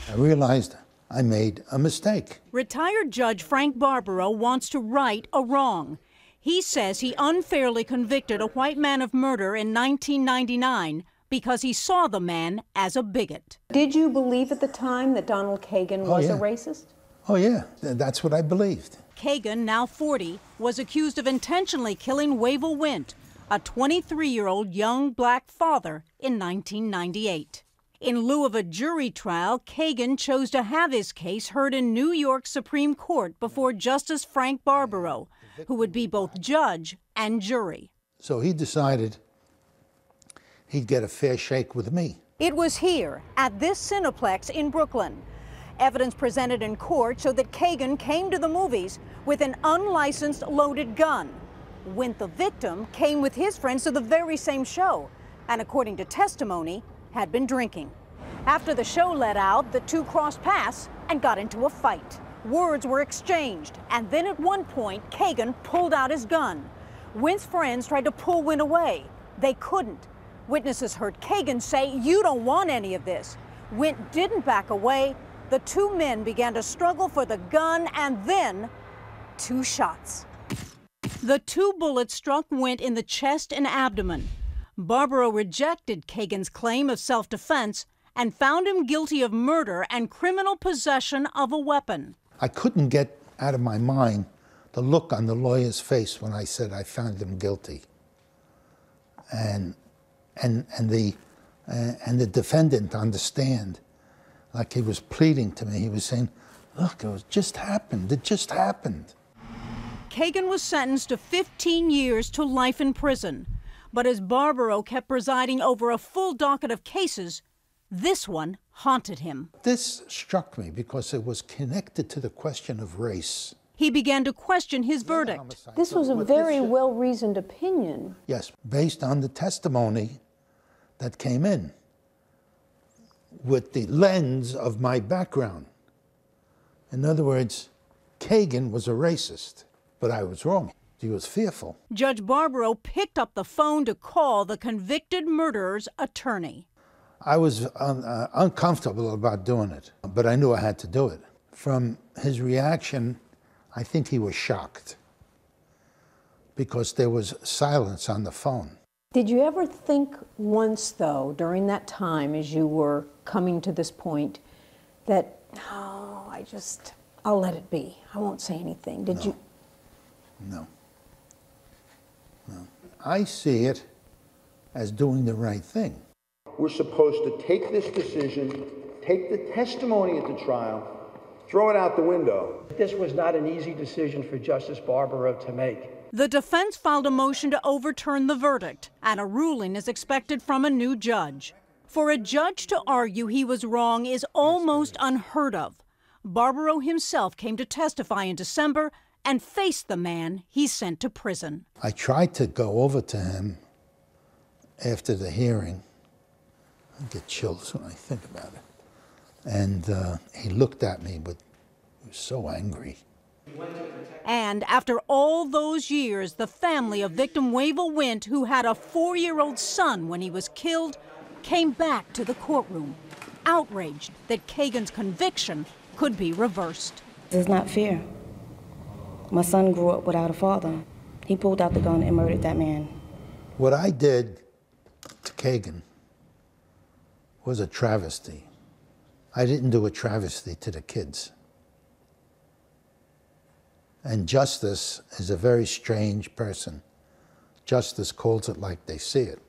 I realized I made a mistake. Retired Judge Frank Barbaro wants to right a wrong. He says he unfairly convicted a white man of murder in 1999 because he saw the man as a bigot. Did you believe at the time that Donald Kagan was a racist? Oh, yeah. That's what I believed. Kagan, now 40, was accused of intentionally killing Wavell Wint, a 23-year-old young black father, in 1998. In lieu of a jury trial, Kagan chose to have his case heard in New York Supreme Court before Justice Frank Barbaro, who would be both judge and jury. So he decided he'd get a fair shake with me. It was here, at this Cineplex in Brooklyn. Evidence presented in court showed that Kagan came to the movies with an unlicensed loaded gun. Wint, the victim, came with his friends to the very same show, and according to testimony, had been drinking. After the show let out, the two crossed paths and got into a fight. Words were exchanged, and then at one point, Kagan pulled out his gun. Wint's friends tried to pull Wint away. They couldn't. Witnesses heard Kagan say, "You don't want any of this." Wint didn't back away. The two men began to struggle for the gun, and then 2 shots. The 2 bullets struck Wint in the chest and abdomen. Barbaro rejected Kagan's claim of self-defense and found him guilty of murder and criminal possession of a weapon. I couldn't get out of my mind the look on the lawyer's face when I said I found him guilty. And the defendant on the stand, like he was pleading to me, he was saying, "Look, it just happened, it just happened." Kagan was sentenced to 15 years to life in prison. But as Barbaro kept presiding over a full docket of cases, this one haunted him. This struck me because it was connected to the question of race. He began to question his verdict. This was a very well-reasoned opinion. Yes, based on the testimony that came in, with the lens of my background. In other words, Kagan was a racist, but I was wrong. He was fearful. Judge Barbaro picked up the phone to call the convicted murderer's attorney. I was uncomfortable about doing it, but I knew I had to do it. From his reaction, I think he was shocked because there was silence on the phone. Did you ever think once, though, during that time as you were coming to this point, that, oh, I'll let it be. I won't say anything. Did you? No. No. I see it as doing the right thing. We're supposed to take this decision, take the testimony at the trial, throw it out the window. This was not an easy decision for Justice Barbaro to make. The defense filed a motion to overturn the verdict, and a ruling is expected from a new judge. For a judge to argue he was wrong is almost unheard of. Barbaro himself came to testify in December and faced the man he sent to prison. I tried to go over to him after the hearing. I get chills when I think about it. And he looked at me, but he was so angry. And after all those years, the family of victim Wavell Wint, who had a 4-year-old son when he was killed, came back to the courtroom, outraged that Kagan's conviction could be reversed. It's not fair. My son grew up without a father. He pulled out the gun and murdered that man. What I did to Kagan was a travesty. I didn't do a travesty to the kids. And justice is a very strange person. Justice calls it like they see it.